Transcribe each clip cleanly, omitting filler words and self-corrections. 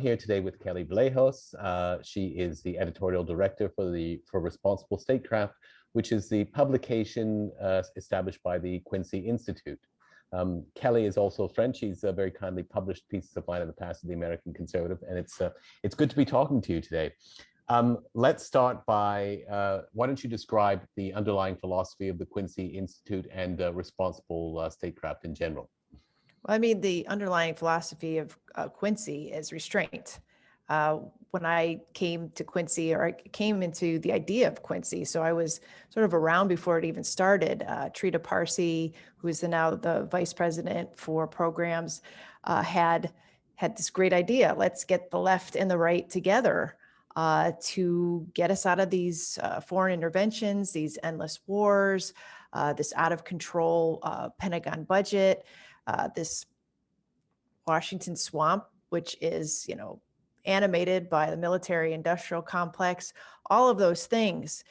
here today with Kelley Vlahos. She is the editorial director for Responsible Statecraft, which is the publication established by the Quincy Institute. Kelley is also a friend. She's very kindly published pieces of mine in the past of the American Conservative, and it's good to be talking to you today. Let's start by, why don't you describe the underlying philosophy of the Quincy Institute and responsible statecraft in general? Well, I mean, the underlying philosophy of Quincy is restraint. When I came to Quincy, or I came into the idea of Quincy, so I was sort of around before it even started. Trita Parsi, who is now the vice president for programs, had this great idea. Let's get the left and the right together to get us out of these foreign interventions, these endless wars, this out of control Pentagon budget, this Washington swamp, which is, animated by the military industrial complex. All of those things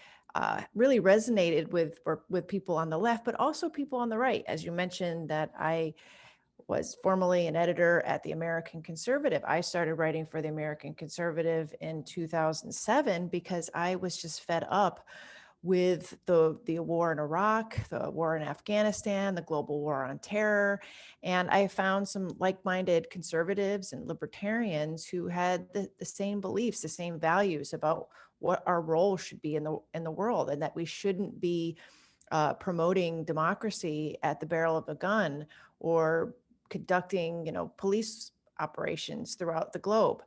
really resonated with people on the left, but also people on the right. As you mentioned, that I was formerly an editor at the American Conservative. I started writing for the American Conservative in 2007 because I was just fed up with the war in Iraq, the war in Afghanistan, the global war on terror. And I found some like-minded conservatives and libertarians who had the same beliefs, the same values about what our role should be in the world, and that we shouldn't be promoting democracy at the barrel of a gun or conducting, police operations throughout the globe.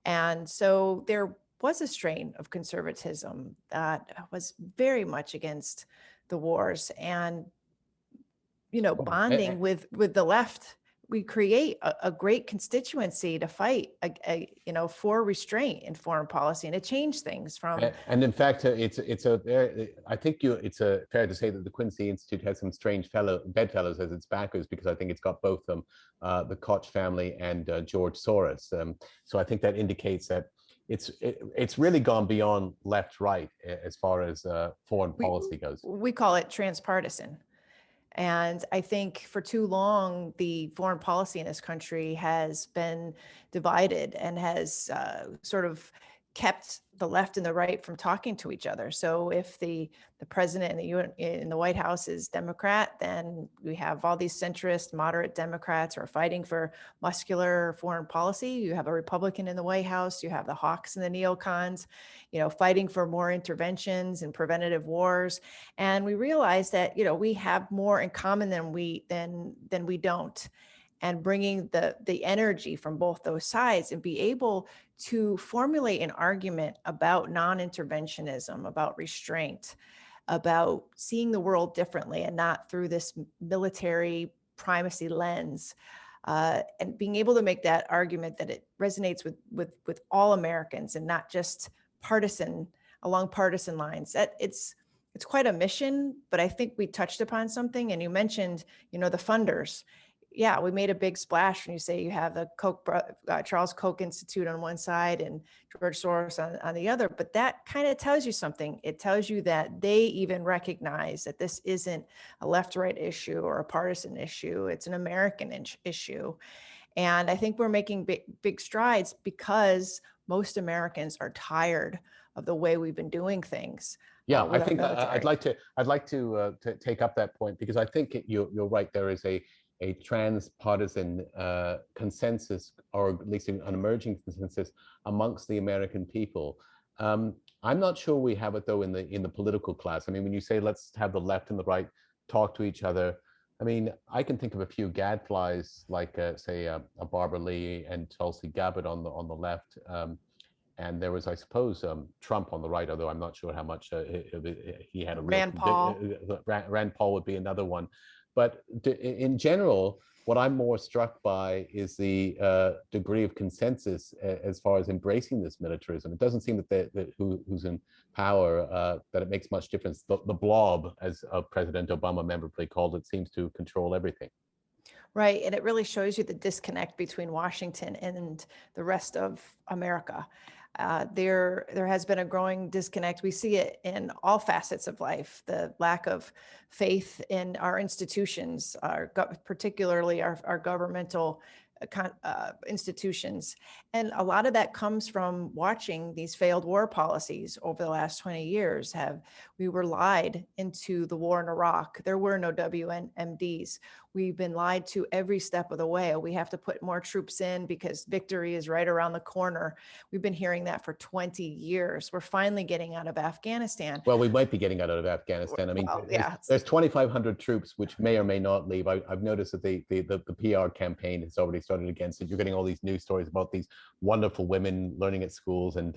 And so there was a strain of conservatism that was very much against the wars, and bonding with the left, we create a great constituency to fight for restraint in foreign policy, and it changed things from. And in fact, I think it's fair to say that the Quincy Institute has some strange bedfellows as its backers, because I think it's got both them, the Koch family and George Soros. So I think that indicates that it's really gone beyond left-right as far as foreign policy goes. We call it transpartisan. And I think for too long, the foreign policy in this country has been divided and has sort of kept the left and the right from talking to each other. So if the president in the White House is Democrat, then we have all these centrist, moderate Democrats who are fighting for muscular foreign policy. You have a Republican in the White House. You have the hawks and the neocons, fighting for more interventions and preventative wars. And we realize that we have more in common than we don't. And bringing the energy from both those sides and be able to formulate an argument about non-interventionism, about restraint, about seeing the world differently and not through this military primacy lens, and being able to make that argument that it resonates with all Americans and not just along partisan lines. That it's quite a mission, but I think we touched upon something, and you mentioned, the funders. Yeah, we made a big splash when you say you have the Charles Koch Institute on one side and George Soros on the other, but that kind of tells you something. It tells you that they even recognize that this isn't a left-right issue or a partisan issue. It's an American issue. And I think we're making big strides because most Americans are tired of the way we've been doing things. Yeah, I think I'd like to take up that point, because I think you're right. There is a transpartisan consensus, or at least an emerging consensus amongst the American people. I'm not sure we have it though in the political class. I mean, when you say let's have the left and the right talk to each other, I mean, I can think of a few gadflies like say a Barbara Lee and Tulsi Gabbard on the left, and there was, I suppose, Trump on the right, although I'm not sure how much he had a real. Rand Paul. Rand Paul would be another one. But in general, what I'm more struck by is the degree of consensus as far as embracing this militarism. It doesn't seem that who's in power, that it makes much difference. The blob, as President Obama memorably called it, seems to control everything. Right, and it really shows you the disconnect between Washington and the rest of America. There has been a growing disconnect. We see it in all facets of life, the lack of faith in our institutions, particularly our governmental institutions. And a lot of that comes from watching these failed war policies over the last 20 years. We were lied into the war in Iraq. There were no WMDs. We've been lied to every step of the way. We have to put more troops in because victory is right around the corner. We've been hearing that for 20 years. We're finally getting out of Afghanistan. Well, we might be getting out of Afghanistan. I mean, Well, there's 2,500 troops which may or may not leave. I've noticed that the PR campaign has already started against it. You're getting all these news stories about these wonderful women learning at schools and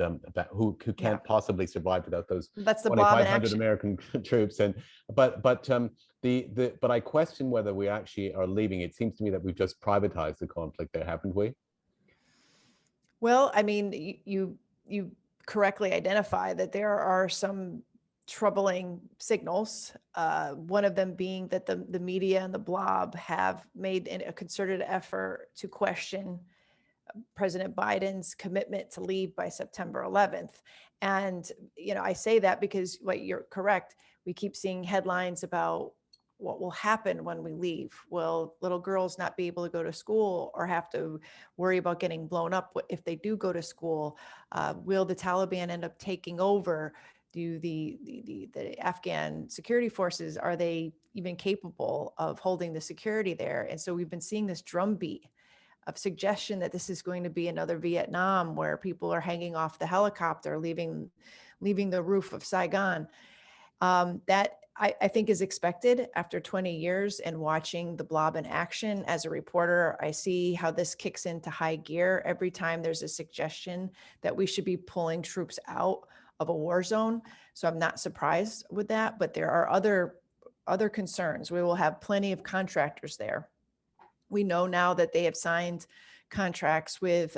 who can't possibly survive without those 2,500 American troops. And but I question whether we actually are leaving. It seems to me that we've just privatized the conflict there, haven't we? Well, I mean, you correctly identify that there are some troubling signals. One of them being that the media and the blob have made a concerted effort to question President Biden's commitment to leave by September 11th. And, I say that because you're correct. We keep seeing headlines about what will happen when we leave. Will little girls not be able to go to school or have to worry about getting blown up if they do go to school? Will the Taliban end up taking over? Do the Afghan security forces, are they even capable of holding the security there? And so we've been seeing this drumbeat of suggestion that this is going to be another Vietnam where people are hanging off the helicopter, leaving the roof of Saigon. That I think is expected after 20 years and watching the blob in action. As a reporter, I see how this kicks into high gear every time there's a suggestion that we should be pulling troops out of a war zone. So I'm not surprised with that, but there are other concerns. We will have plenty of contractors there. We know now that they have signed contracts with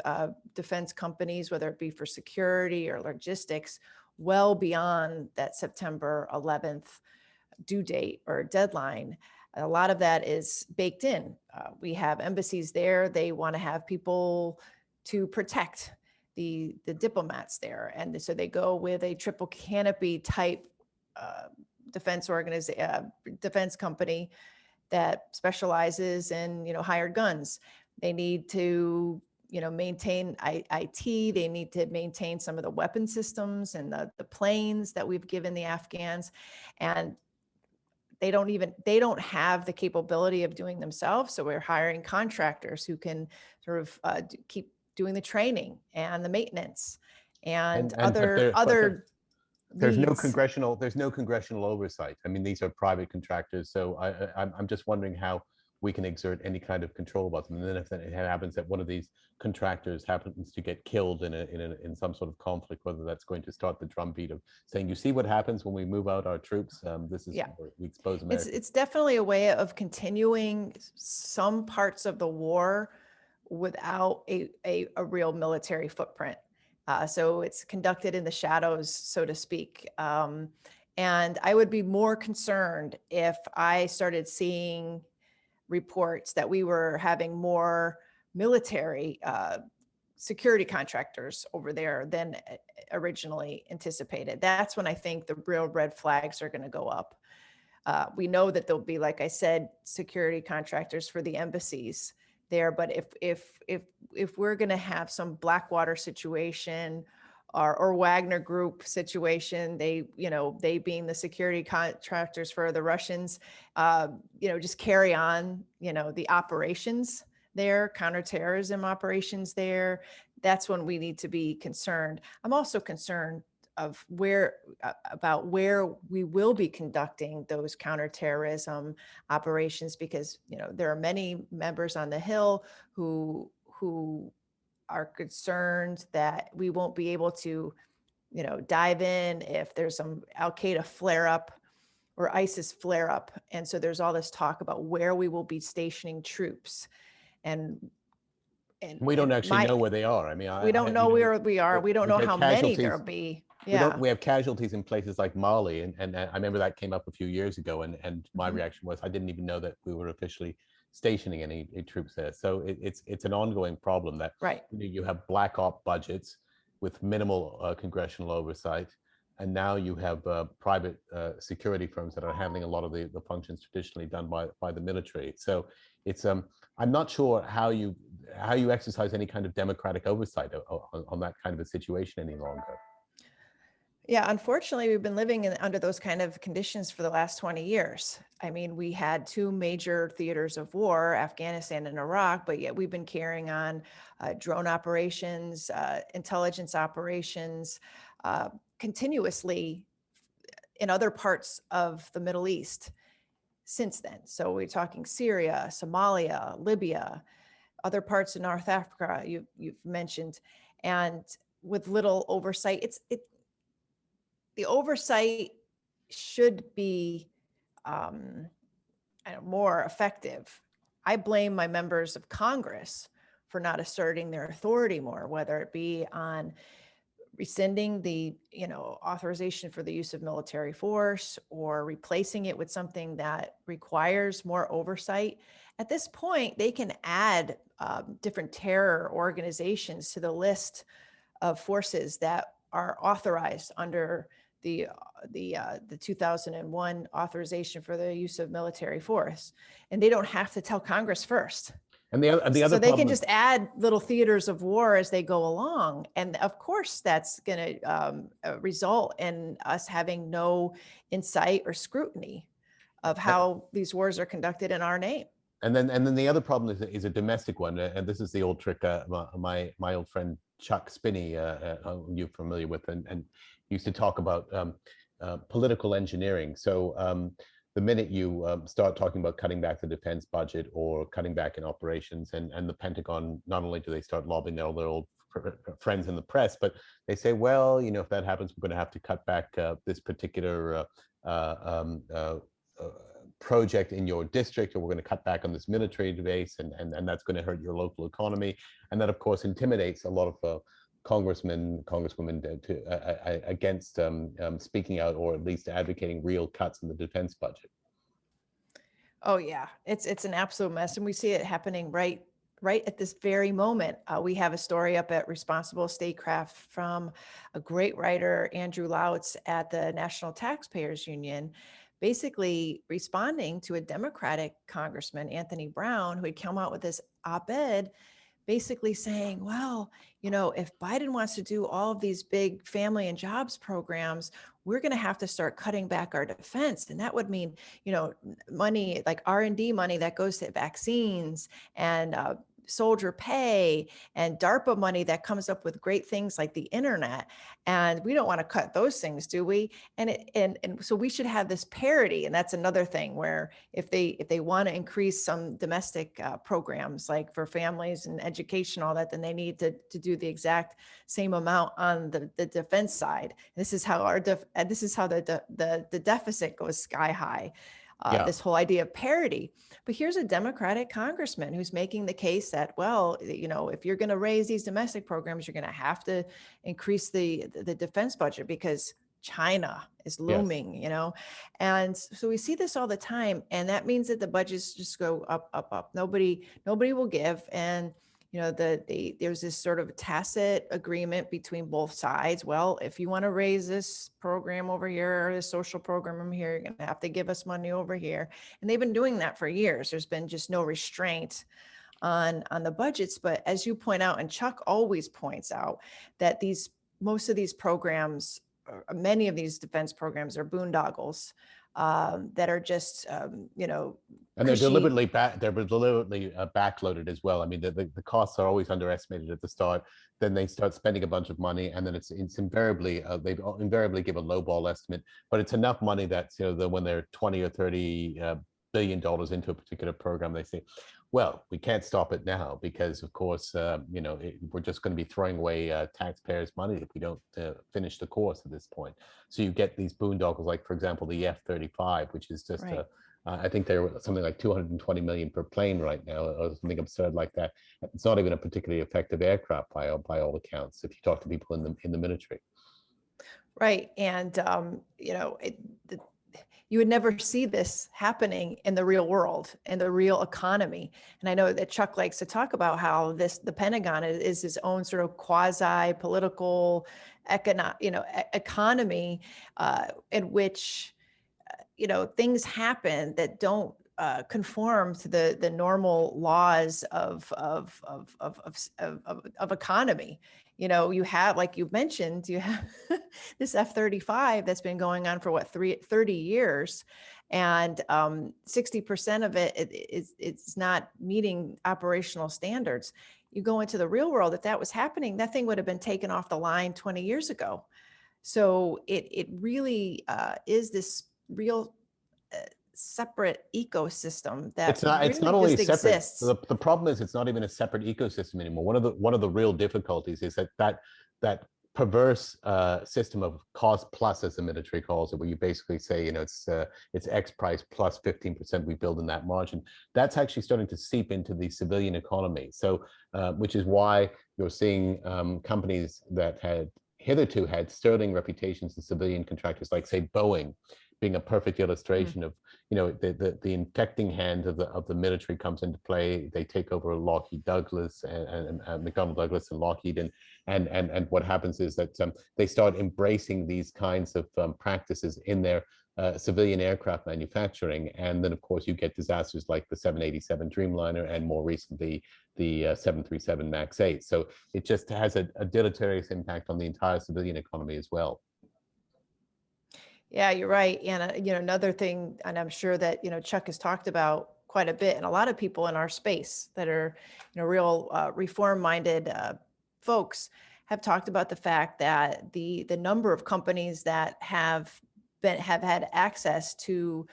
defense companies, whether it be for security or logistics, well beyond that September 11th due date or deadline. A lot of that is baked in. We have embassies there. They want to have people to protect the diplomats there. And so they go with a triple canopy type defense company that specializes in, hired guns. They need to, maintain IT. They need to maintain some of the weapon systems and the planes that we've given the Afghans. And they don't have the capability of doing themselves. So we're hiring contractors who can sort of keep doing the training and the maintenance and other there's no congressional oversight. I mean, these are private contractors. So I'm just wondering how we can exert any kind of control about them. And then if it happens that one of these contractors happens to get killed in some sort of conflict, whether that's going to start the drumbeat of saying, you see what happens when we move out our troops. This is where we expose America. It's definitely a way of continuing some parts of the war without a real military footprint. So it's conducted in the shadows, so to speak. And I would be more concerned if I started seeing reports that we were having more military security contractors over there than originally anticipated. That's when I think the real red flags are going to go up. We know that there'll be, like I said, security contractors for the embassies there, but if we're going to have some Blackwater situation or Wagner Group situation, they being the security contractors for the Russians, just carry on, the operations there, counterterrorism operations there. That's when we need to be concerned. I'm also concerned of where we will be conducting those counterterrorism operations, because there are many members on the Hill who are concerned that we won't be able to dive in if there's some Al-Qaeda flare up or ISIS flare up. And so there's all this talk about where we will be stationing troops, and we don't actually know where they are. I mean, we don't know where we are. We don't know how many there'll be. Yeah. We have casualties in places like Mali, and I remember that came up a few years ago, and my reaction was I didn't even know that we were officially stationing any troops there. So it's an ongoing problem that you have black op budgets with minimal congressional oversight, and now you have private security firms that are handling a lot of the functions traditionally done by the military. So it's I'm not sure how you how you exercise any kind of democratic oversight on that kind of a situation any longer. Yeah, unfortunately, we've been living under those kind of conditions for the last 20 years. I mean, we had two major theaters of war, Afghanistan and Iraq, but yet we've been carrying on drone operations, intelligence operations, continuously in other parts of the Middle East since then. So we're talking Syria, Somalia, Libya, other parts of North Africa you've mentioned, and with little oversight. The oversight should be more effective. I blame my members of Congress for not asserting their authority more, whether it be on rescinding the authorization for the use of military force or replacing it with something that requires more oversight. At this point, they can add different terror organizations to the list of forces that are authorized under the 2001 authorization for the use of military force, and they don't have to tell Congress first. And the other so they can just add little theaters of war as they go along, and of course that's going to result in us having no insight or scrutiny of how these wars are conducted in our name. And then the other problem is a domestic one, and this is the old trick my old friend Chuck Spinney, you're familiar with, and used to talk about political engineering. So the minute you start talking about cutting back the defense budget or cutting back in operations, and the Pentagon, not only do they start lobbying all their old friends in the press, but they say, well, if that happens, we're going to have to cut back this particular project in your district, or we're going to cut back on this military base, and that's going to hurt your local economy. And that, of course, intimidates a lot of congressmen, congresswomen against speaking out, or at least advocating real cuts in the defense budget. Oh yeah, it's an absolute mess, and we see it happening right at this very moment. We have a story up at Responsible Statecraft from a great writer, Andrew Lautz, at the National Taxpayers Union, basically responding to a Democratic congressman, Anthony Brown, who had come out with this op-ed basically saying, well, if Biden wants to do all of these big family and jobs programs, we're going to have to start cutting back our defense. And that would mean, money like R&D money that goes to vaccines and soldier pay and DARPA money that comes up with great things like the internet. And we don't want to cut those things, do we? And so we should have this parity. And that's another thing where if they want to increase some domestic programs like for families and education, all that, then they need to do the exact same amount on the defense side. This is how the deficit goes sky high. This whole idea of parity. But here's a Democratic congressman who's making the case that, well, if you're going to raise these domestic programs, you're going to have to increase the defense budget because China is looming, and so we see this all the time, and that means that the budgets just go up, up, up. Nobody will give, and there's this sort of tacit agreement between both sides. Well, if you want to raise this program over here or this social program over here, you're going to have to give us money over here. And they've been doing that for years. There's been just no restraint on the budgets. But as you point out, and Chuck always points out, that most of these programs, many of these defense programs are boondoggles that are just, and they're deliberately backloaded as well. I mean, the costs are always underestimated at the start. Then they start spending a bunch of money, and then it's invariably they invariably give a lowball estimate, but it's enough money that that when they're 20 or 30 billion dollars into a particular program, they say, well, we can't stop it now because, of course, we're just going to be throwing away taxpayers' money if we don't finish the course at this point. So you get these boondoggles, like, for example, the F-35, which is just right. I think they're something like 220 million per plane right now, or something absurd like that. It's not even a particularly effective aircraft by all accounts, if you talk to people in the military. Right, and you would never see this happening in the real world, in the real economy. And I know that Chuck likes to talk about how the Pentagon is his own sort of quasi-political economy in which things happen that don't conform to the normal laws of economy. You know, you have, like you mentioned, you have this F-35 that's been going on for what, 30 years, and 60% of it it's not meeting operational standards. You go into the real world, if that was happening, that thing would have been taken off the line 20 years ago. So it really is this real separate ecosystem that it's not really only just separate. exists. The problem is it's not even a separate ecosystem anymore. One of the real difficulties is that perverse system of cost plus, as the military calls it, where you basically say, you know, it's X price plus 15% we build in that margin. That's actually starting to seep into the civilian economy. So which is why you're seeing companies that had hitherto had sterling reputations as civilian contractors, like say Boeing, being a perfect illustration of, you know, the infecting hand of the military comes into play. They take over Lockheed Douglas and McDonnell Douglas and Lockheed, and what happens is that they start embracing these kinds of practices in their civilian aircraft manufacturing, and then of course you get disasters like the 787 Dreamliner and more recently the 737 MAX 8. So it just has a deleterious impact on the entire civilian economy as well. Yeah, you're right. And you know, another thing, and I'm sure that, you know, Chuck has talked about quite a bit, and a lot of people in our space that are, you know, real reform-minded folks have talked about the fact that the number of companies that have had access to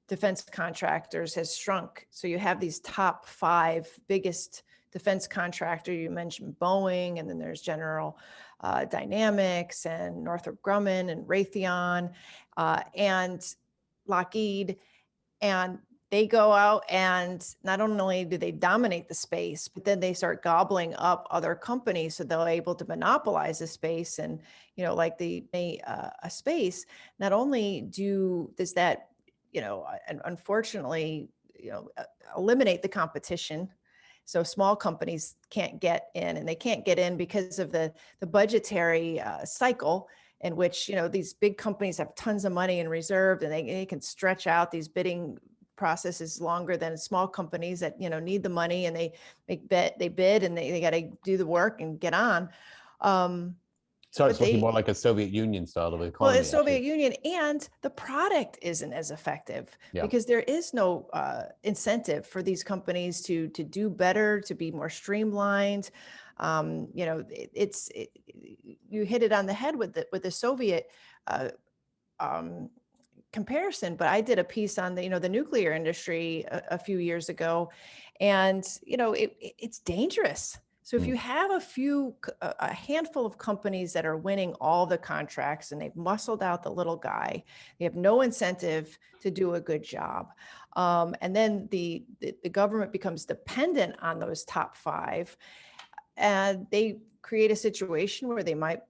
defense contractors has shrunk. So you have these top 5 biggest defense contractor. You mentioned Boeing, and then there's General Dynamics and Northrop Grumman and Raytheon and Lockheed. And they go out and not only do they dominate the space, but then they start gobbling up other companies, so they're able to monopolize the space. And, you know, like a space, not only does that, you know, unfortunately, you know, eliminate the competition. So small companies can't get in, and they can't get in because of the budgetary cycle in which, you know, these big companies have tons of money in reserve, and they can stretch out these bidding processes longer than small companies that, you know, need the money, and they bid and they got to do the work and get on. So it's looking more like a Soviet Union style of economy. Well, it's Soviet Union, and the product isn't as effective because there is no incentive for these companies to do better, to be more streamlined. You know, you hit it on the head with the Soviet comparison. But I did a piece on the nuclear industry a few years ago, and you know, it's dangerous. So if you have a handful of companies that are winning all the contracts, and they've muscled out the little guy, they have no incentive to do a good job. And then the government becomes dependent on those top 5, and they create a situation where they might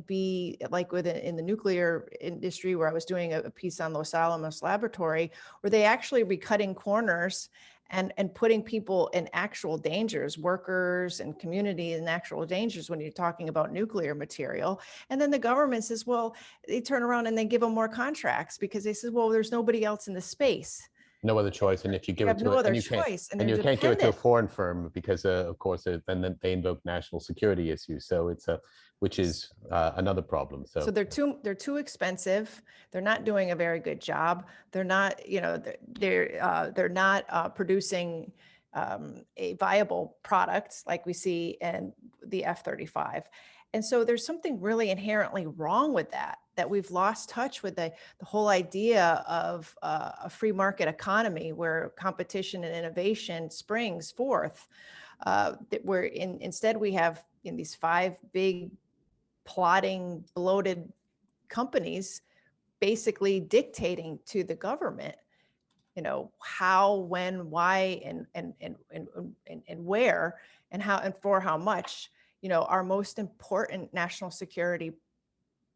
be like in the nuclear industry, where I was doing a piece on Los Alamos Laboratory, where they actually be cutting corners and putting people in actual dangers, workers and community in actual dangers when you're talking about nuclear material. And then the government says, well, they turn around and they give them more contracts because they say, well, there's nobody else in the space. No other choice. And if you give it to no other choice, and you can't give it to a foreign firm because of course then they invoke national security issues. So it's which is another problem. So they're too expensive. They're not doing a very good job. They're not, you know, they're not producing a viable product like we see in the F-35. And so there's something really inherently wrong with that we've lost touch with the whole idea of a free market economy where competition and innovation springs forth, where instead we have these 5 big plotting, bloated companies basically dictating to the government, you know, how, when, why, and where, and how, and for how much, you know, our most important national security,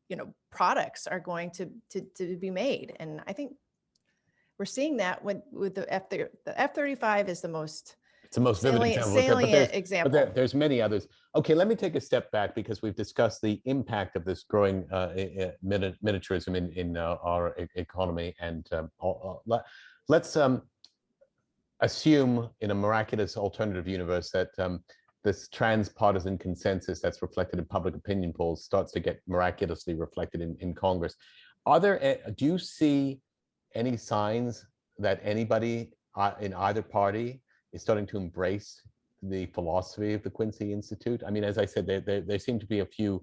you know, products are going to be made. And I think we're seeing that with the F-35 is the most, it's the most vivid example. But there's many others. Okay, let me take a step back because we've discussed the impact of this growing militarism in our economy, and let's assume in a miraculous alternative universe that this transpartisan consensus that's reflected in public opinion polls starts to get miraculously reflected in Congress. Do you see any signs that anybody in either party is starting to embrace the philosophy of the Quincy Institute? I mean, as I said, there seem to be a few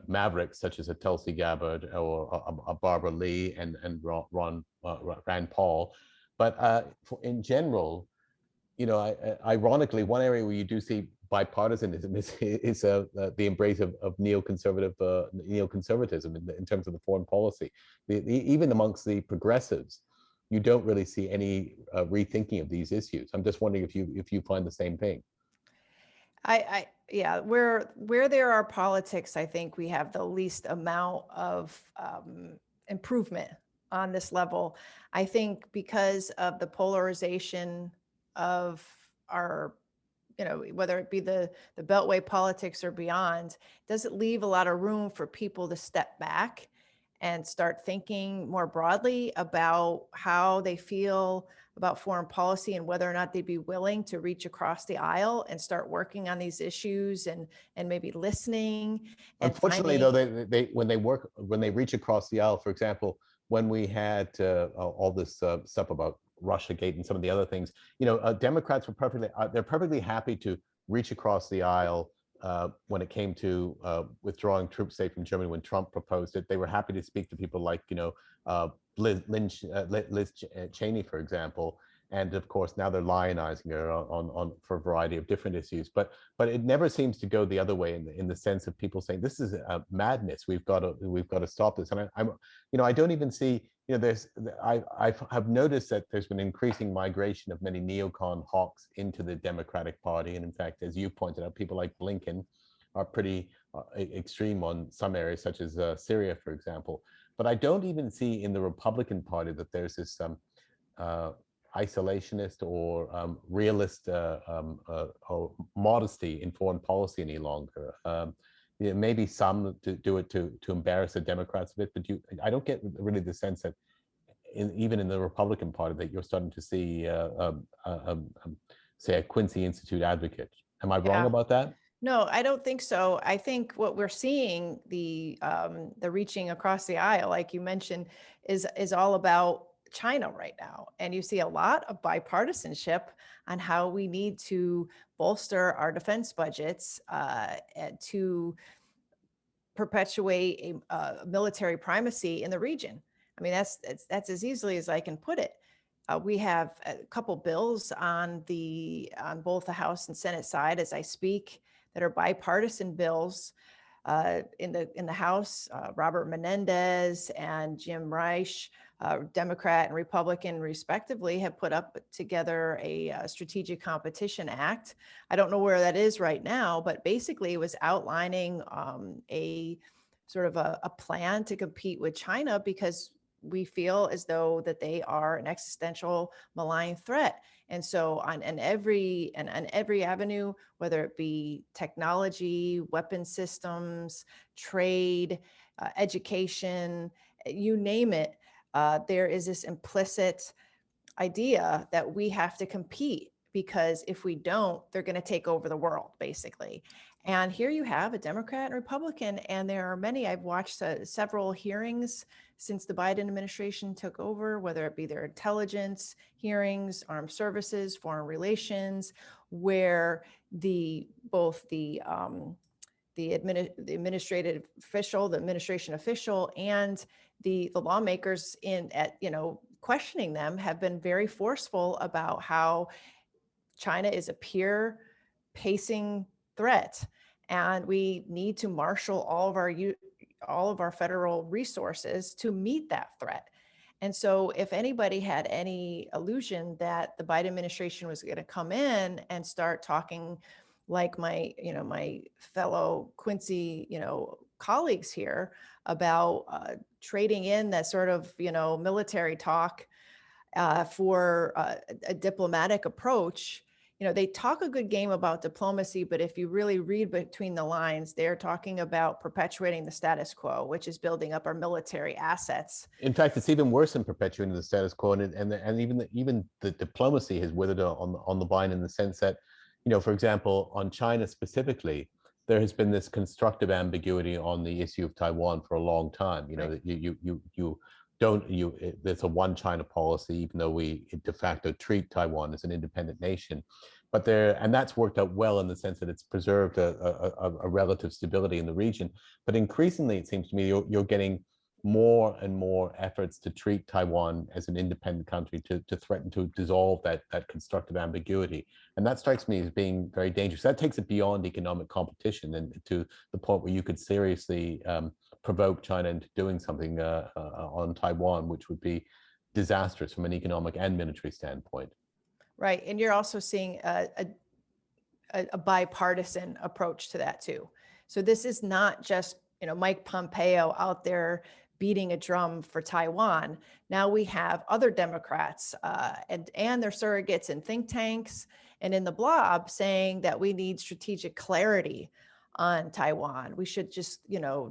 mavericks such as a Tulsi Gabbard or a Barbara Lee and Rand Paul. But in general, you know, ironically, one area where you do see bipartisanism is the embrace of neoconservatism in terms of the foreign policy. Even amongst the progressives, you don't really see any rethinking of these issues. I'm just wondering if you find the same thing. Yeah, where there are politics, I think we have the least amount of improvement on this level. I think because of the polarization of our, whether it be the Beltway politics or beyond, does it leave a lot of room for people to step back and start thinking more broadly about how they feel about foreign policy and whether or not they'd be willing to reach across the aisle and start working on these issues and maybe listening. And unfortunately, though, when they reach across the aisle, for example, when we had all this stuff about Russiagate and some of the other things, Democrats were they're perfectly happy to reach across the aisle when it came to withdrawing troops, say, from Germany when Trump proposed it. They were happy to speak to people like, Liz Cheney, for example. And of course, now they're lionizing her for a variety of different issues. But it never seems to go the other way in the sense of people saying this is a madness. We've got to stop this. And I don't even see, I've noticed that there's been increasing migration of many neocon hawks into the Democratic Party. And in fact, as you pointed out, people like Blinken are pretty extreme on some areas, such as Syria, for example. But I don't even see in the Republican Party that there's this isolationist or realist or modesty in foreign policy any longer. Maybe some to do it to embarrass the Democrats a bit, but I don't get really the sense that even in the Republican Party that you're starting to see, say, a Quincy Institute advocate. Am I wrong about that? No, I don't think so. I think what we're seeing, the reaching across the aisle, like you mentioned, is all about China right now. And you see a lot of bipartisanship on how we need to bolster our defense budgets to perpetuate a military primacy in the region. I mean, that's as easily as I can put it. We have a couple bills on both the House and Senate side as I speak that are bipartisan bills. In the House, Robert Menendez and Jim Reich, Democrat and Republican respectively, have put up together a Strategic Competition Act. I don't know where that is right now, but basically it was outlining a sort of a plan to compete with China because we feel as though that they are an existential malign threat. And so on every avenue, whether it be technology, weapon systems, trade, education, you name it, there is this implicit idea that we have to compete because if we don't, they're going to take over the world, basically. And here you have a Democrat and Republican, and there are many. I've watched several hearings since the Biden administration took over, whether it be their intelligence hearings, armed services, foreign relations, where both the administration official, and the lawmakers questioning them have been very forceful about how China is a peer pacing threat, and we need to marshal all of our federal resources to meet that threat. And so if anybody had any illusion that the Biden administration was going to come in and start talking like my fellow Quincy, colleagues here about trading in that sort of, military talk for a diplomatic approach, they talk a good game about diplomacy, but if you really read between the lines, they're talking about perpetuating the status quo, which is building up our military assets. In fact, it's even worse than perpetuating the status quo, and even the diplomacy has withered on the vine, in the sense that, for example, on China specifically, there has been this constructive ambiguity on the issue of Taiwan for a long time. Right. That there's a one China policy, even though we de facto treat Taiwan as an independent nation. And that's worked out well in the sense that it's preserved a relative stability in the region. But increasingly, it seems to me, you're getting more and more efforts to treat Taiwan as an independent country, to threaten to dissolve that constructive ambiguity. And that strikes me as being very dangerous. That takes it beyond economic competition and to the point where you could seriously provoke China into doing something on Taiwan, which would be disastrous from an economic and military standpoint. Right. And you're also seeing a bipartisan approach to that too. So this is not just, Mike Pompeo out there beating a drum for Taiwan. Now we have other Democrats and their surrogates in think tanks and in the blob saying that we need strategic clarity on Taiwan. We should just,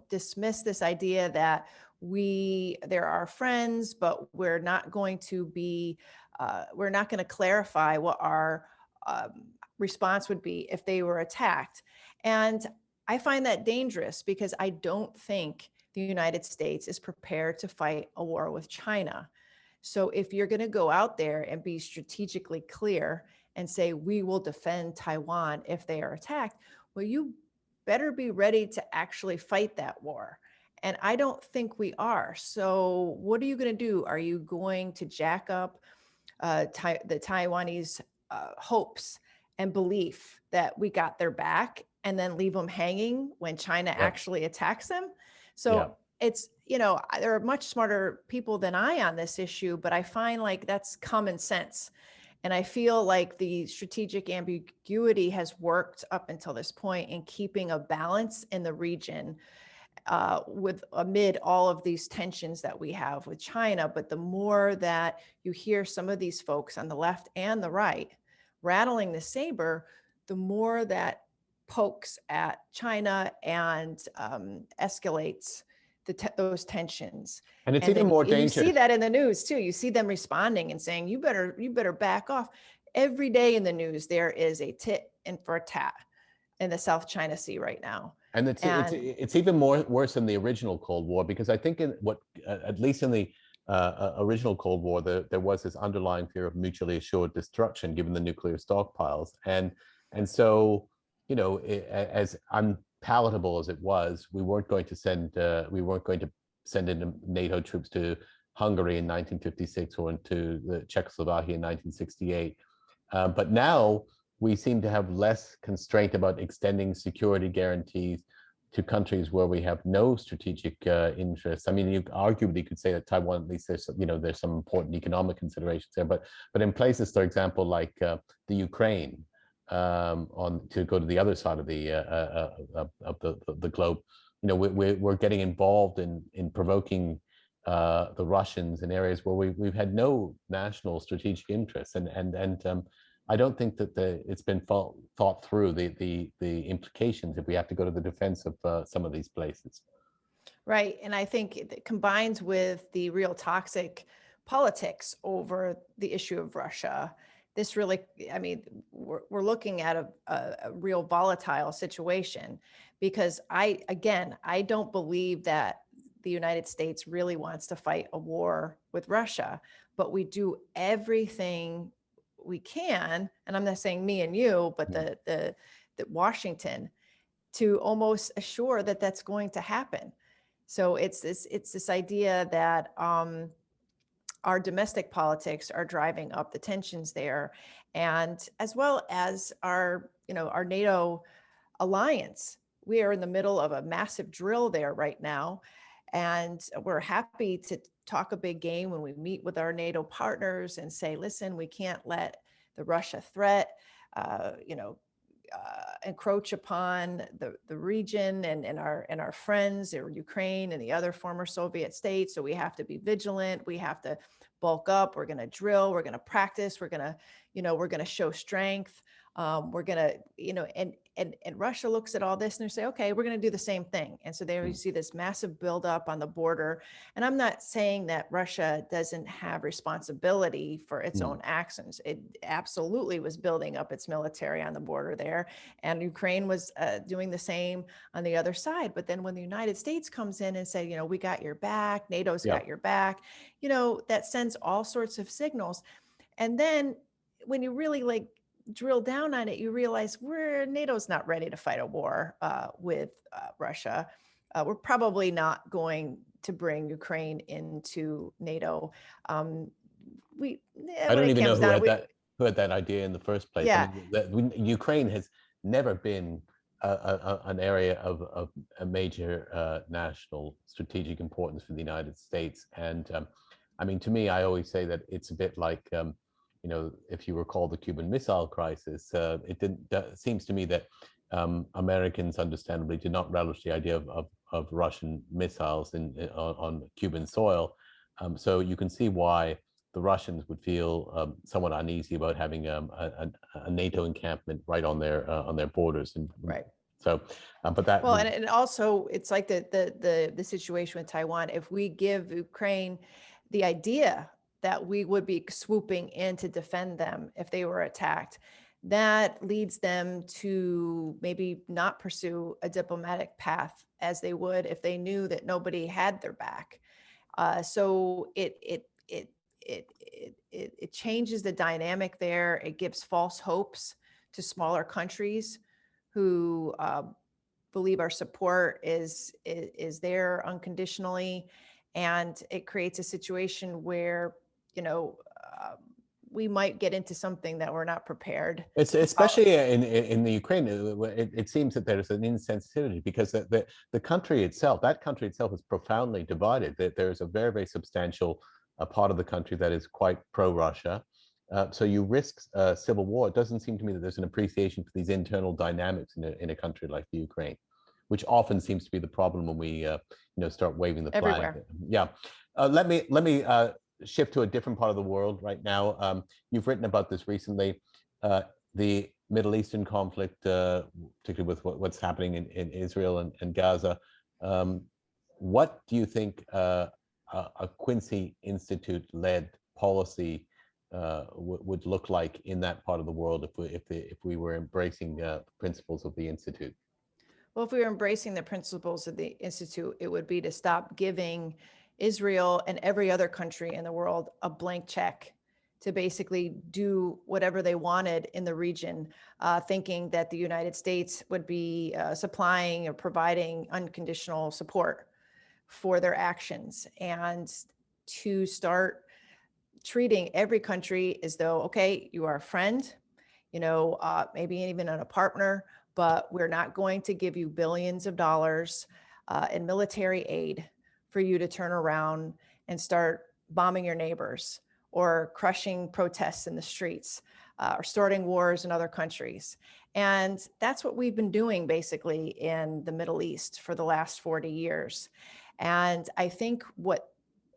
dismiss this idea that they're our friends, but we're not going to clarify what our response would be if they were attacked. And I find that dangerous because I don't think the United States is prepared to fight a war with China. So if you're going to go out there and be strategically clear and say, we will defend Taiwan if they are attacked, well, you better be ready to actually fight that war. And I don't think we are. So what are you going to do? Are you going to jack up the Taiwanese hopes and belief that we got their back and then leave them hanging when China actually attacks them? So it's, there are much smarter people than I on this issue, but I find like that's common sense. And I feel like the strategic ambiguity has worked up until this point in keeping a balance in the region amid all of these tensions that we have with China. But the more that you hear some of these folks on the left and the right rattling the saber, the more that pokes at China and escalates those tensions. And it's even more dangerous. You see that in the news too. You see them responding and saying, you better back off. Every day in the news, there is a tit and for tat in the South China Sea right now. And it's even worse than the original Cold War, because I think at least in the original Cold War, there was this underlying fear of mutually assured destruction given the nuclear stockpiles. And so, as unpalatable as it was, we weren't going to send in NATO troops to Hungary in 1956 or into Czechoslovakia in 1968. But now we seem to have less constraint about extending security guarantees to countries where we have no strategic interests. I mean, you arguably could say that Taiwan, at least there's some important economic considerations there, but in places, for example, like the Ukraine, to go to the other side of the globe, we're getting involved in provoking the Russians in areas where we've had no national strategic interests, and I don't think that it's been thought through the implications if we have to go to the defense of some of these places. Right, and I think it combines with the real toxic politics over the issue of Russia. This really, I mean, we're looking at a real volatile situation, because I don't believe that the United States really wants to fight a war with Russia, but we do everything we can, and I'm not saying me and you, but the Washington, to almost assure that that's going to happen. So it's this idea that our domestic politics are driving up the tensions there, and as well as our NATO alliance. We are in the middle of a massive drill there right now, and we're happy to talk a big game when we meet with our NATO partners and say, listen, we can't let the Russia threat, encroach upon the region and our friends, or Ukraine and the other former Soviet states. So we have to be vigilant. We have to bulk up. We're going to drill. We're going to practice. We're going to show strength. We're going to, and Russia looks at all this and they say, okay, we're going to do the same thing. And so there you see this massive buildup on the border. And I'm not saying that Russia doesn't have responsibility for its own actions. It absolutely was building up its military on the border there. And Ukraine was doing the same on the other side. But then when the United States comes in and say, we got your back, NATO's got your back, that sends all sorts of signals. And then when you really drill down on it, you realize NATO's not ready to fight a war with Russia. We're probably not going to bring Ukraine into NATO. I don't even know who had that idea in the first place. Yeah. I mean, Ukraine has never been an area of a major national strategic importance for the United States. And I mean, to me, I always say that it's a bit like, if you recall the Cuban Missile Crisis, it seems to me that Americans understandably did not relish the idea of Russian missiles on Cuban soil. So you can see why the Russians would feel somewhat uneasy about having a NATO encampment right on their borders. And right. So, but that and also it's like the situation with Taiwan. If we give Ukraine the idea that we would be swooping in to defend them if they were attacked, that leads them to maybe not pursue a diplomatic path as they would if they knew that nobody had their back. So it changes the dynamic there. It gives false hopes to smaller countries who believe our support is there unconditionally, and it creates a situation where we might get into something that we're not prepared. It's especially in the Ukraine. It seems that there's an insensitivity because the country itself, is profoundly divided. That there's a very, very substantial part of the country that is quite pro-Russia. So you risk civil war. It doesn't seem to me that there's an appreciation for these internal dynamics in a country like the Ukraine, which often seems to be the problem when we start waving the flag. Everywhere. Yeah. Let me shift to a different part of the world right now. You've written about this recently, the Middle Eastern conflict, particularly with what's happening in Israel and Gaza. What do you think a Quincy Institute-led policy would look like in that part of the world if we were embracing the principles of the Institute? Well, if we were embracing the principles of the Institute, it would be to stop giving Israel and every other country in the world a blank check to basically do whatever they wanted in the region, thinking that the United States would be supplying or providing unconditional support for their actions, and to start treating every country as though, okay, you are a friend, maybe even a partner, but we're not going to give you billions of dollars in military aid for you to turn around and start bombing your neighbors or crushing protests in the streets or starting wars in other countries. And that's what we've been doing basically in the Middle East for the last 40 years. And I think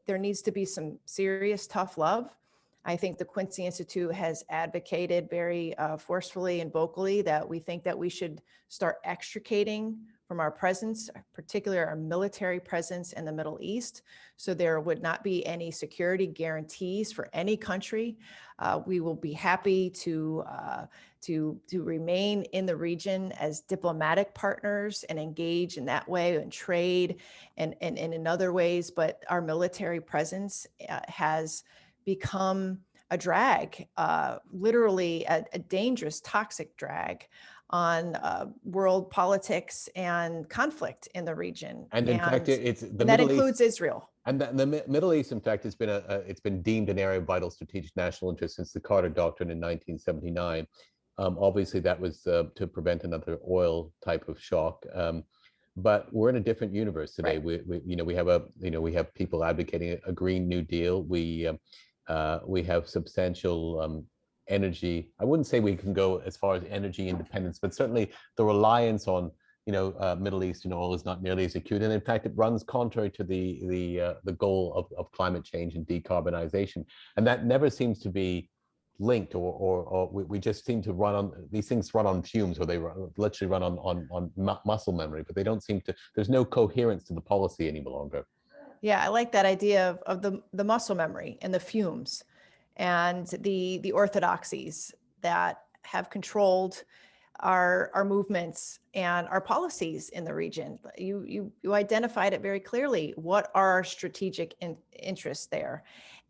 there needs to be some serious tough love. I think the Quincy Institute has advocated very forcefully and vocally that we think that we should start extricating from our presence, particularly our military presence in the Middle East. So there would not be any security guarantees for any country. We will be happy to remain in the region as diplomatic partners and engage in that way and trade and in other ways. But our military presence has become a drag, literally a dangerous, toxic drag on world politics and conflict in the region. And in fact, that includes Israel. And the Middle East, in fact, it's been deemed an area of vital strategic national interest since the Carter Doctrine in 1979. Obviously, that was to prevent another oil type of shock. But we're in a different universe today. Right. We have people advocating a Green New Deal. We have substantial energy. I wouldn't say we can go as far as energy independence, but certainly the reliance on Middle Eastern oil is not nearly as acute, and in fact, it runs contrary to the goal of climate change and decarbonization, and that never seems to be linked, or we just seem to run on these things, run on fumes, or they literally run on muscle memory, but they don't seem to, there's no coherence to the policy any longer. Yeah, I like that idea of the muscle memory and the fumes and the orthodoxies that have controlled our movements and our policies in the region. You identified it very clearly. What are our strategic interests there?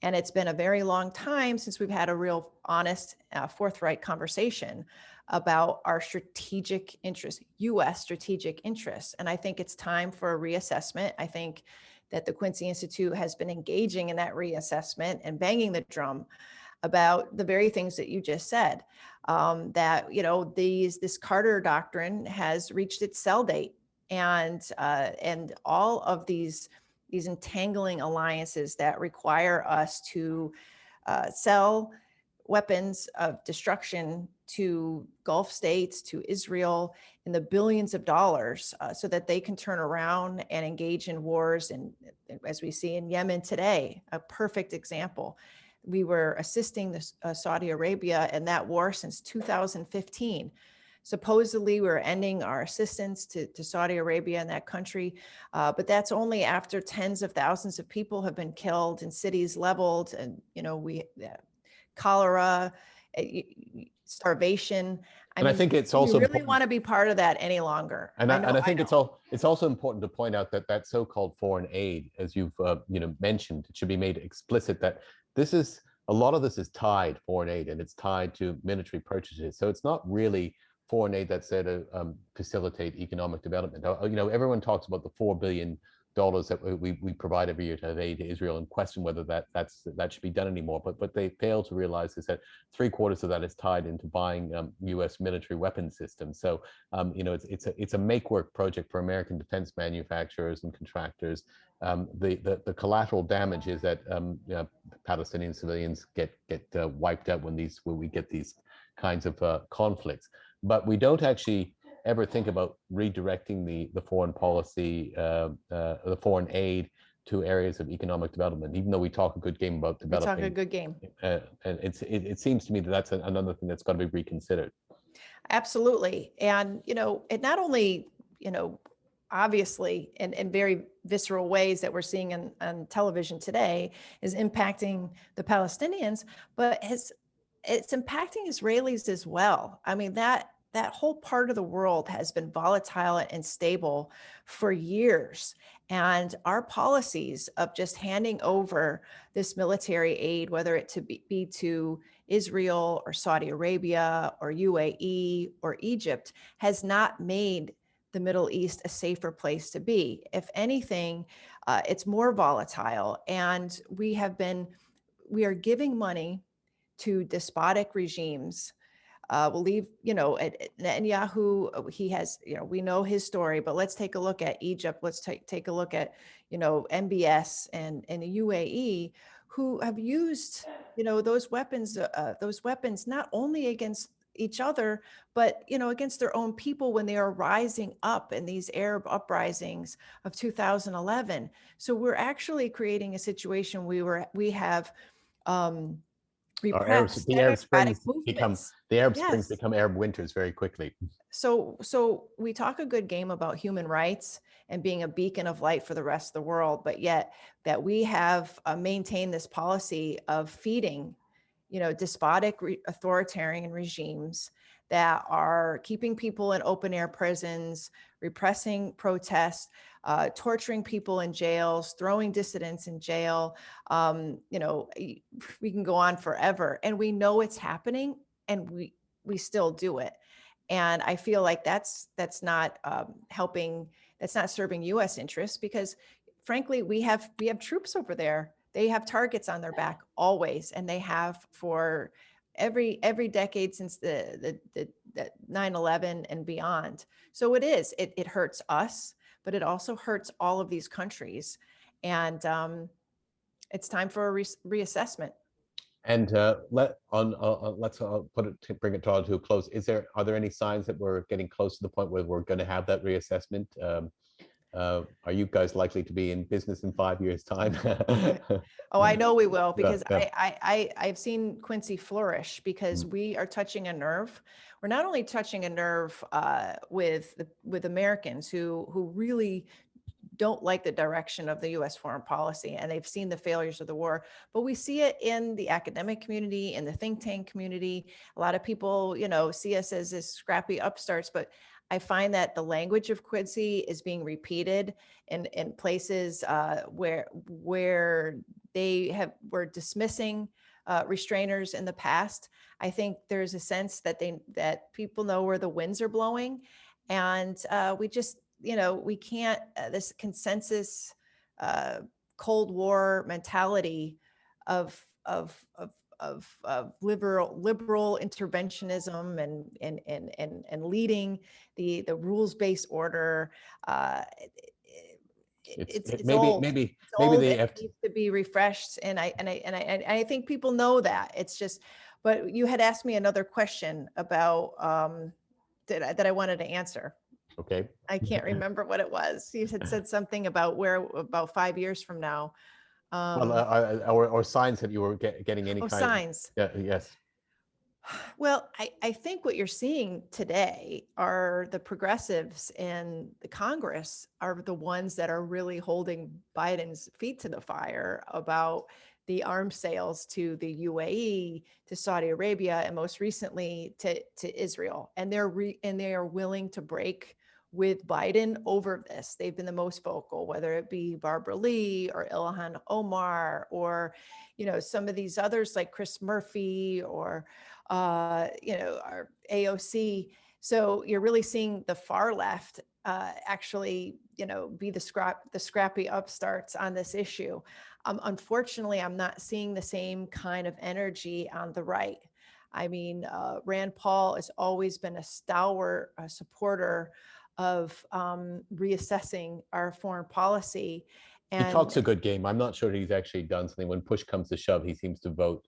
And it's been a very long time since we've had a real honest, forthright conversation about our strategic interests, U.S. strategic interests. And I think it's time for a reassessment. I think that the Quincy Institute has been engaging in that reassessment and banging the drum about the very things that you just said, that, you know, this Carter Doctrine has reached its sell date, and all of these entangling alliances that require us to sell weapons of destruction to Gulf states, to Israel, in the billions of dollars, so that they can turn around and engage in wars. And as we see in Yemen today, a perfect example. We were assisting Saudi Arabia in that war since 2015. Supposedly, we're ending our assistance to Saudi Arabia in that country, but that's only after tens of thousands of people have been killed and cities leveled, and cholera, starvation. I think it's also we really want to be part of that any longer. And I think it's also important to point out that that so-called foreign aid, as you've mentioned, it should be made explicit that a lot of this is tied, foreign aid, and it's tied to military purchases. So it's not really foreign aid that's there to facilitate economic development. Everyone talks about the $4 billion that we provide every year to aid to Israel, and question whether that should be done anymore. But they fail to realize is that 3/4 of that is tied into buying U.S. military weapon systems. So it's a make-work project for American defense manufacturers and contractors. The collateral damage is that Palestinian civilians get wiped out when we get these kinds of conflicts. But we don't actually ever think about redirecting the foreign policy, the foreign aid, to areas of economic development. Even though we talk a good game about developing, we talk a good game, and it seems to me that that's another thing that's got to be reconsidered. Absolutely, and it not only obviously in very visceral ways that we're seeing on television today is impacting the Palestinians, but it's impacting Israelis as well. I mean, that whole part of the world has been volatile and stable for years. And our policies of just handing over this military aid, whether it be to Israel or Saudi Arabia or UAE or Egypt, has not made the Middle East a safer place to be. If anything, it's more volatile. And we are giving money to despotic regimes. We'll leave, Netanyahu, he has, we know his story, but let's take a look at Egypt. Let's take a look at, MBS and the UAE, who have used, those weapons not only against each other, but, against their own people when they are rising up in these Arab uprisings of 2011. So we're actually creating a situation we have, the Arab Springs become Arab winters very quickly. So we talk a good game about human rights and being a beacon of light for the rest of the world, but yet that we have maintained this policy of feeding, despotic authoritarian regimes that are keeping people in open air prisons, repressing protests, torturing people in jails, throwing dissidents in jail. We can go on forever, and we know it's happening, and we still do it. And I feel like that's not helping. That's not serving U.S. interests, because, frankly, we have troops over there. They have targets on their back always, and they have for every decade since the 9/11 and beyond. So it hurts us, but it also hurts all of these countries, and it's time for a reassessment. And let's bring it to a close. Are there any signs that we're getting close to the point where we're going to have that reassessment? Are you guys likely to be in business in 5 years' time? Oh, I know we will, Yeah, because yeah. I've seen Quincy flourish, because we are touching a nerve. We're not only touching a nerve with Americans who really don't like the direction of the U.S. foreign policy, and they've seen the failures of the war, but we see it in the academic community, in the think tank community. A lot of people, see us as this scrappy upstarts, but I find that the language of Quincy is being repeated in places where they were dismissing restrainers in the past. I think there's a sense that people know where the winds are blowing, and we just, we can't, this consensus, Cold War mentality of liberal interventionism and leading the rules-based order. It's old. Maybe It's old, they and have it needs to be refreshed. And I think people know that. It's just, but you had asked me another question about that I wanted to answer. Okay. I can't remember what it was. You had said something about about 5 years from now. Or signs that you were getting any kind signs. of. Yeah, yes. Well, I think what you're seeing today are the progressives in the Congress are the ones that are really holding Biden's feet to the fire about the arms sales to the UAE, to Saudi Arabia, and most recently to Israel. And they are willing to break with Biden over this. They've been the most vocal, whether it be Barbara Lee or Ilhan Omar, or, some of these others like Chris Murphy, or our AOC. So you're really seeing the far left actually, be the scrappy upstarts on this issue. Unfortunately, I'm not seeing the same kind of energy on the right. I mean, Rand Paul has always been a stalwart supporter of reassessing our foreign policy. And he talks a good game. I'm not sure he's actually done something. When push comes to shove, he seems to vote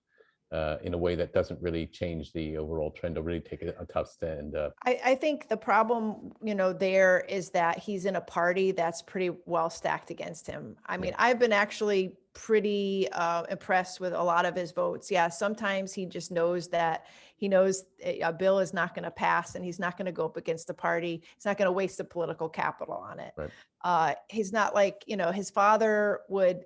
in a way that doesn't really change the overall trend or really take a tough stand. I think the problem, there is that he's in a party that's pretty well stacked against him. I mean, I've been actually pretty impressed with a lot of his votes. Yeah, sometimes he just knows that he knows a bill is not going to pass, and he's not going to go up against the party. He's not going to waste the political capital on it. Right. He's not like, his father would,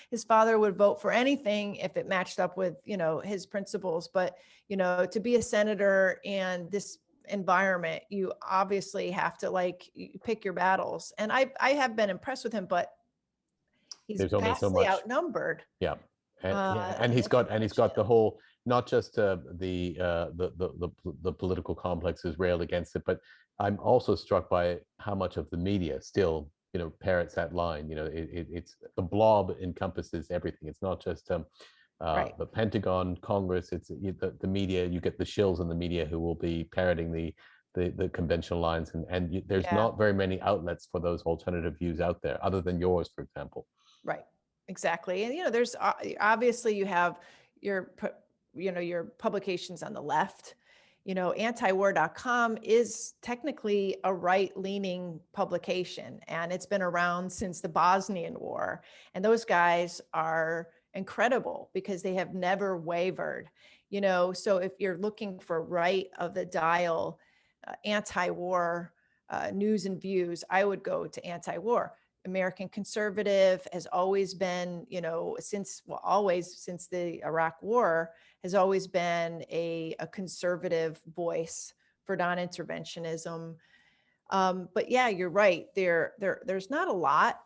his father would vote for anything if it matched up with, his principles. But, to be a senator in this environment, you obviously have to pick your battles. And I have been impressed with him, but he's There's only so much outnumbered. Yeah. And he's got the whole, not just the political complex is railed against it, but I'm also struck by how much of the media still parrots that line. It's the blob encompasses everything. It's not just right. the Pentagon, Congress. It's the media. You get the shills in the media who will be parroting the conventional lines, and there's not very many outlets for those alternative views out there, other than yours, for example. Right. Exactly. And there's obviously you have your publications on the left. Antiwar.com is technically a right-leaning publication, and it's been around since the Bosnian War. And those guys are incredible because they have never wavered. So if you're looking for right of the dial, anti-war news and views, I would go to Anti-War. American Conservative has always been, since the Iraq War, has always been a conservative voice for non-interventionism. But yeah, you're right. There's not a lot.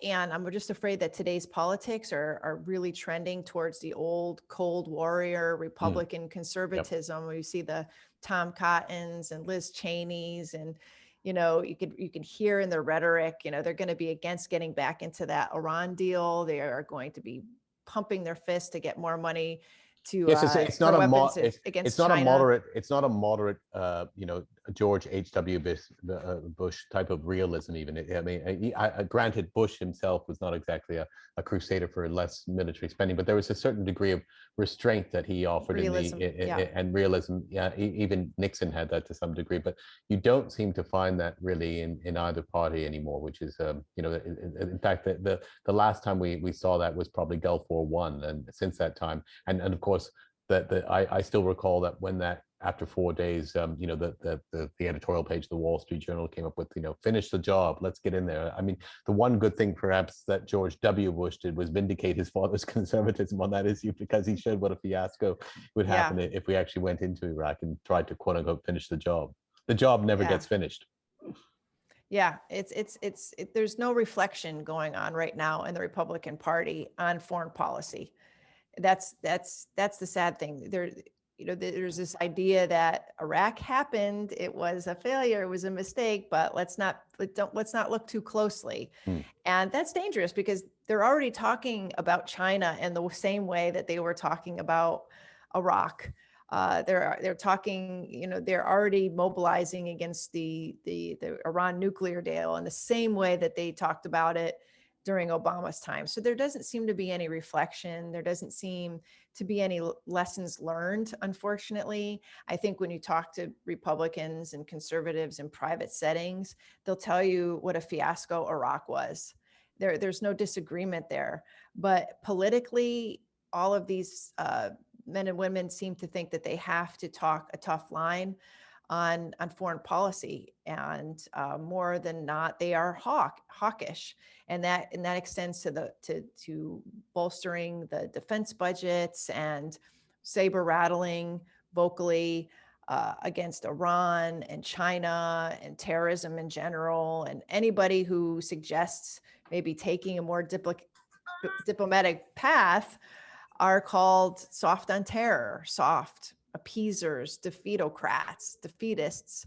And I'm just afraid that today's politics are really trending towards the old Cold Warrior Republican conservatism. Where you see the Tom Cottons and Liz Cheneys, and you can hear in their rhetoric, they're going to be against getting back into that Iran deal. They are going to be pumping their fist to get more money to yes, it's not against it's not China. a moderate George H.W. Bush type of realism. Even I mean, granted, Bush himself was not exactly a crusader for less military spending, but there was a certain degree of restraint that he offered Realism, and realism. Yeah, even Nixon had that to some degree, but you don't seem to find that really in either party anymore. Which is, in fact, the last time we saw that was probably Gulf War I, and since that time, and of course. I still recall that when that after 4 days, the editorial page of the Wall Street Journal came up with, finish the job, let's get in there. I mean, the one good thing perhaps that George W. Bush did was vindicate his father's conservatism on that issue, because he showed what a fiasco would happen if we actually went into Iraq and tried to quote unquote finish the job. The job never gets finished. Yeah, there's no reflection going on right now in the Republican Party on foreign policy. That's the sad thing. There's this idea that Iraq happened, it was a failure, it was a mistake, but let's not look too closely. And that's dangerous, because they're already talking about China in the same way that they were talking about Iraq. They're talking, they're already mobilizing against the Iran nuclear deal in the same way that they talked about it during Obama's time. So there doesn't seem to be any reflection. There doesn't seem to be any lessons learned, unfortunately. I think when you talk to Republicans and conservatives in private settings, they'll tell you what a fiasco Iraq was. There's no disagreement there. But politically, all of these men and women seem to think that they have to talk a tough line on foreign policy, and more than not, they are hawkish, and that extends to bolstering the defense budgets and saber rattling vocally against Iran and China and terrorism in general, and anybody who suggests maybe taking a more diplomatic path are called soft on terror, soft appeasers, defeatists.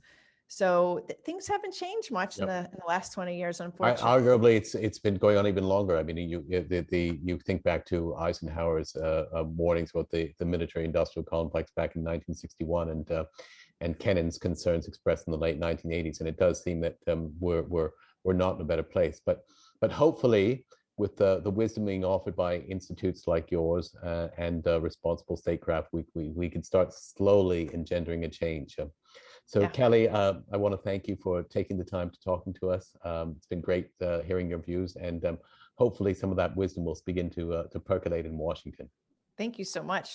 So things haven't changed much in the last 20 years, unfortunately. Arguably, it's been going on even longer. I mean, you think back to Eisenhower's warnings about the military-industrial complex back in 1961, and Kennan's concerns expressed in the late 1980s, and it does seem that we're not in a better place. But hopefully, with the wisdom being offered by institutes like yours and responsible statecraft, we can start slowly engendering a change. So Kelley, I want to thank you for taking the time to talking to us. It's been great hearing your views, and hopefully some of that wisdom will begin to percolate in Washington. Thank you so much.